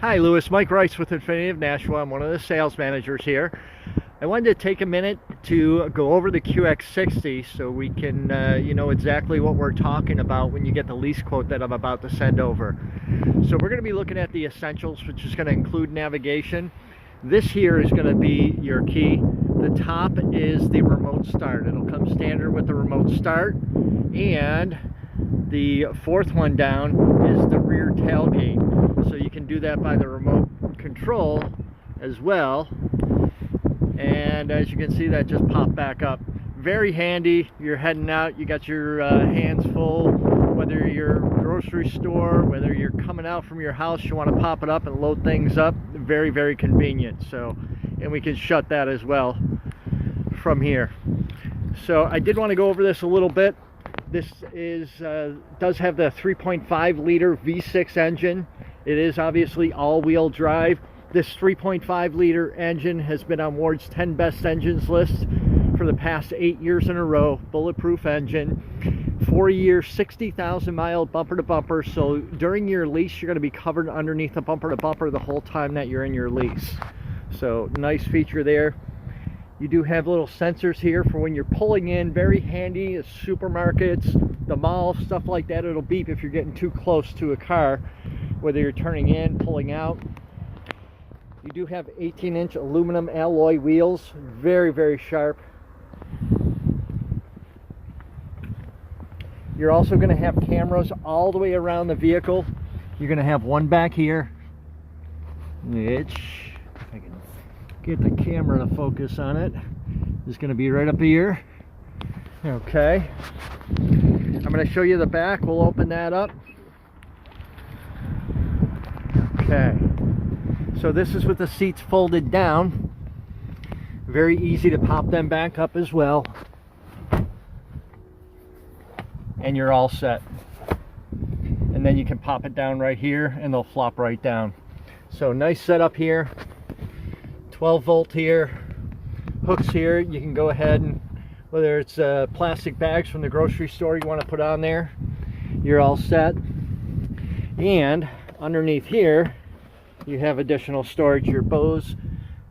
Hi, Lewis. Mike Rice with Infiniti of Nashua. I'm one of the sales managers here. I wanted to take a minute to go over the QX60 so we can, you know exactly what we're talking about when you get the lease quote that I'm about to send over. So we're going to be looking at the essentials, which is going to include navigation. This here is going to be your key. The top is the remote start. It'll come standard with the remote start. And the fourth one down is the rear tailgate. So you can do that by the remote control as well. And as you can see, that just popped back up. Very handy. You're heading out, you got your hands full, whether you're grocery store, whether you're coming out from your house, you want to pop it up and load things up. Very, very convenient. So, and we can shut that as well from here. So I did want to go over this a little bit. This is does have the 3.5 liter V6 engine. It is obviously all-wheel drive. This 3.5 liter engine has been on Ward's 10 best engines list for the past 8 years in a row. Bulletproof engine, 4 years, 60,000 mile bumper to bumper. So during your lease, you're going to be covered underneath the bumper to bumper the whole time that you're in your lease. So nice feature there. You do have little sensors here for when you're pulling in. Very handy at supermarkets, the mall, stuff like that. It'll beep if you're getting too close to a car, whether you're turning in, pulling out. You do have 18-inch aluminum alloy wheels, very, very sharp. You're also going to have cameras all the way around the vehicle. You're going to have one back here, which, if I can get the camera to focus on it, is going to be right up here. Okay. I'm going to show you the back. We'll open that up. Okay. So this is with the seats folded down. Very easy to pop them back up as well. And you're all set. And then you can pop it down right here and they'll flop right down. So nice setup here. 12 volt here. Hooks here. You can go ahead and, whether it's plastic bags from the grocery store you want to put on there, you're all set. And underneath here, you have additional storage, your Bose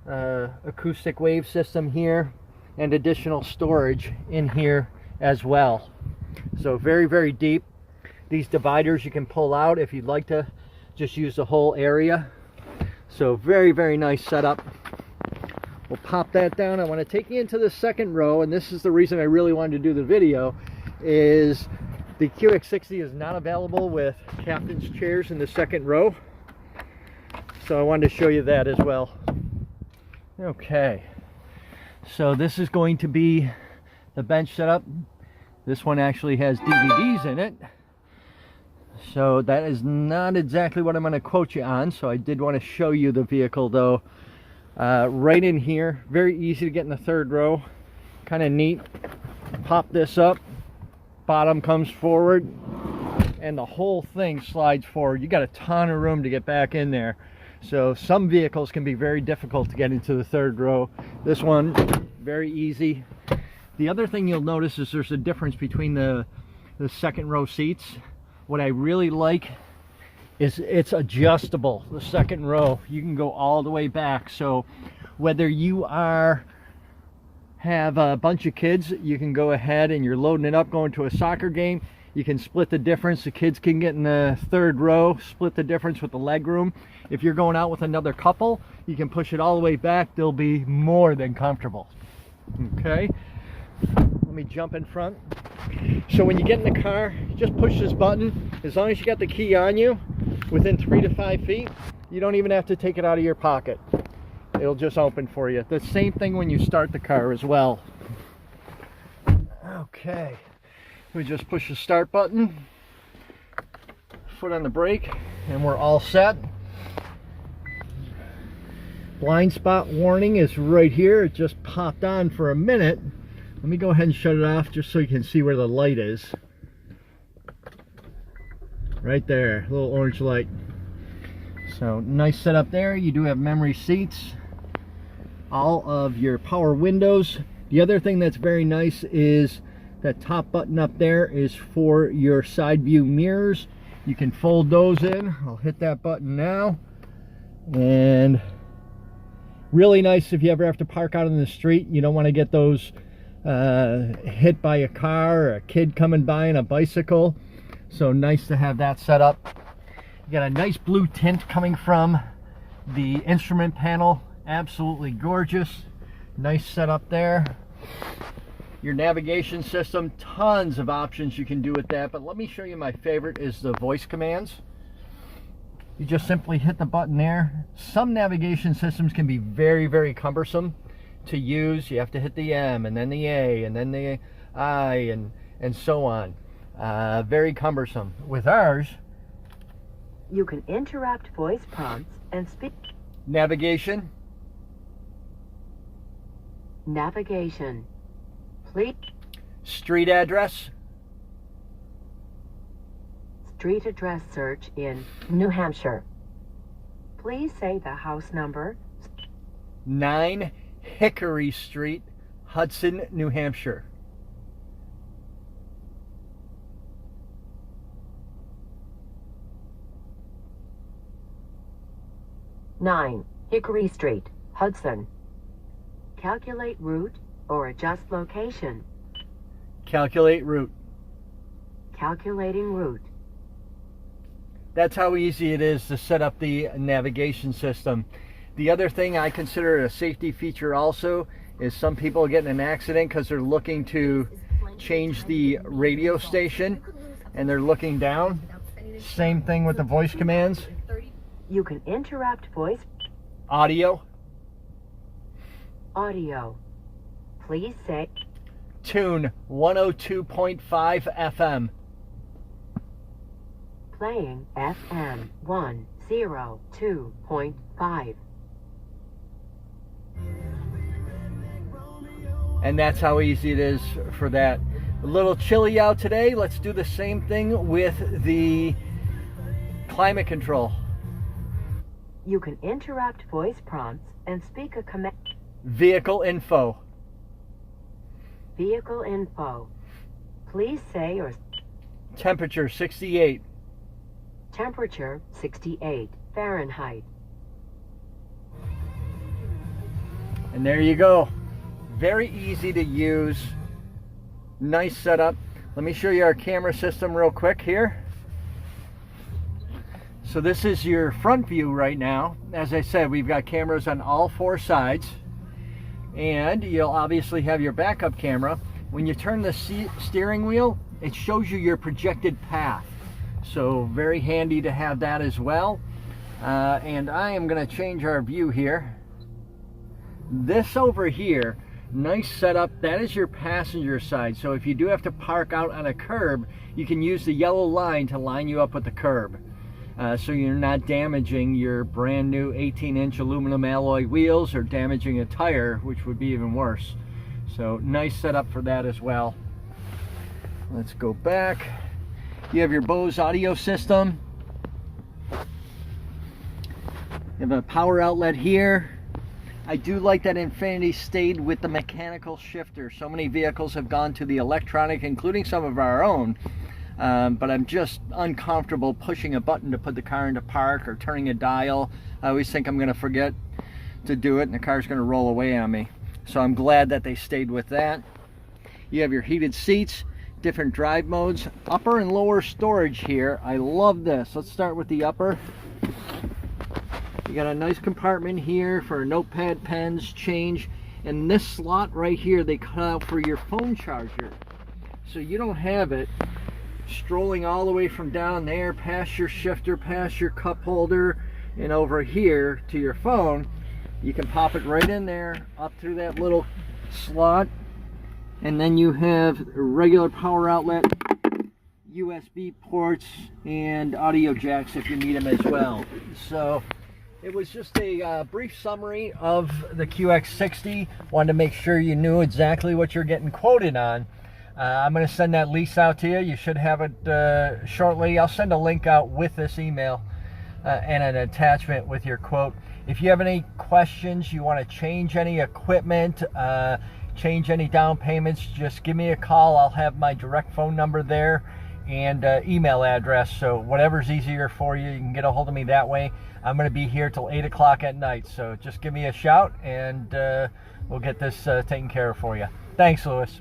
acoustic wave system here, and additional storage in here as well. So very, very deep. These dividers you can pull out if you'd like to just use the whole area. So very, very nice setup. We'll pop that down. I want to take you into the second row, and this is the reason I really wanted to do the video, is the QX60 is not available with captain's chairs in the second row. So I wanted to show you that as well. Okay, so this is going to be the bench setup. This one actually has DVDs in it. So that is not exactly what I'm going to quote you on. So I did want to show you the vehicle though. Right in here, very easy to get in the third row. Kind of neat. Pop this up. Bottom comes forward. And the whole thing slides forward. You got a ton of room to get back in there. So some vehicles can be very difficult to get into the third row. This one, very easy. The other thing you'll notice is there's a difference between the second row seats. What I really like is it's adjustable. The second row, you can go all the way back. So whether you have a bunch of kids, you can go ahead and you're loading it up, going to a soccer game. You can split the difference. The kids can get in the third row, split the difference with the leg room. If you're going out with another couple, you can push it all the way back. They'll be more than comfortable. Okay, let me jump in front. So when you get in the car, just push this button. As long as you got the key on you, within 3 to 5 feet, you don't even have to take it out of your pocket. It'll just open for you. The same thing when you start the car as well. Okay. We just push the start button, foot on the brake, and we're all set. Blind spot warning is right here. It just popped on for a minute. Let me go ahead and shut it off just so you can see where the light is. Right there, little orange light. So nice setup there. You do have memory seats, all of your power windows. The other thing that's very nice is that top button up there is for your side view mirrors. You can fold those in. I'll hit that button now. And really nice if you ever have to park out in the street. You don't want to get those hit by a car or a kid coming by on a bicycle. So nice to have that set up. You got a nice blue tint coming from the instrument panel. Absolutely gorgeous. Nice setup there. Your navigation system, tons of options you can do with that, but let me show you my favorite is the voice commands. You just simply hit the button there. Some navigation systems can be very, very cumbersome to use. You have to hit the M and then the A and then the I and so on. Very cumbersome. With ours, you can interrupt voice prompts and speak. Navigation. Navigation. Please. Street address. Street address search in New Hampshire. Please say the house number. 9 Hickory Street, Hudson, New Hampshire. Nine Hickory Street, Hudson. Calculate route or adjust location. Calculate route. Calculating route. That's how easy it is to set up the navigation system. The other thing I consider a safety feature also is some people get in an accident because they're looking to change the radio station and they're looking down. Same thing with the voice commands. You can interrupt voice. Audio. Audio. Please say. Tune 102.5 FM. Playing FM 102.5. And that's how easy it is for that. A little chilly out today. Let's do the same thing with the climate control. You can interrupt voice prompts and speak a command. Vehicle info. Vehicle info. Please say or. Temperature 68. Temperature 68 Fahrenheit. And there you go. Very easy to use. Nice setup. Let me show you our camera system real quick here. So this is your front view right now. As I said, we've got cameras on all 4 sides. And you'll obviously have your backup camera. When you turn the steering wheel, it shows you your projected path. So very handy to have that as well. And I am going to change our view here. This over here, nice setup. That is your passenger side. So if you do have to park out on a curb, you can use the yellow line to line you up with the curb. So you're not damaging your brand new 18-inch aluminum alloy wheels or damaging a tire, which would be even worse. So nice setup for that as well. Let's go back. You have your Bose audio system. You have a power outlet here. I do like that Infiniti stayed with the mechanical shifter. So many vehicles have gone to the electronic, including some of our own. But I'm just uncomfortable pushing a button to put the car into park or turning a dial. I always think I'm going to forget to do it and the car's going to roll away on me. So I'm glad that they stayed with that. You have your heated seats, different drive modes, upper and lower storage here. I love this. Let's start with the upper. You got a nice compartment here for notepad, pens, change, and this slot right here they cut out for your phone charger. So you don't have it strolling all the way from down there past your shifter, past your cup holder, and over here to your phone. You can pop it right in there, up through that little slot, and then you have a regular power outlet, USB ports, and audio jacks if you need them as well. So it was just a brief summary of the QX60. Wanted to make sure you knew exactly what you're getting quoted on. I'm going to send that lease out to you. You should have it shortly. I'll send a link out with this email and an attachment with your quote. If you have any questions, you want to change any equipment, change any down payments, just give me a call. I'll have my direct phone number there, and email address. So whatever's easier for you, you can get a hold of me that way. I'm going to be here till 8 o'clock at night. So just give me a shout and we'll get this taken care of for you. Thanks, Lewis.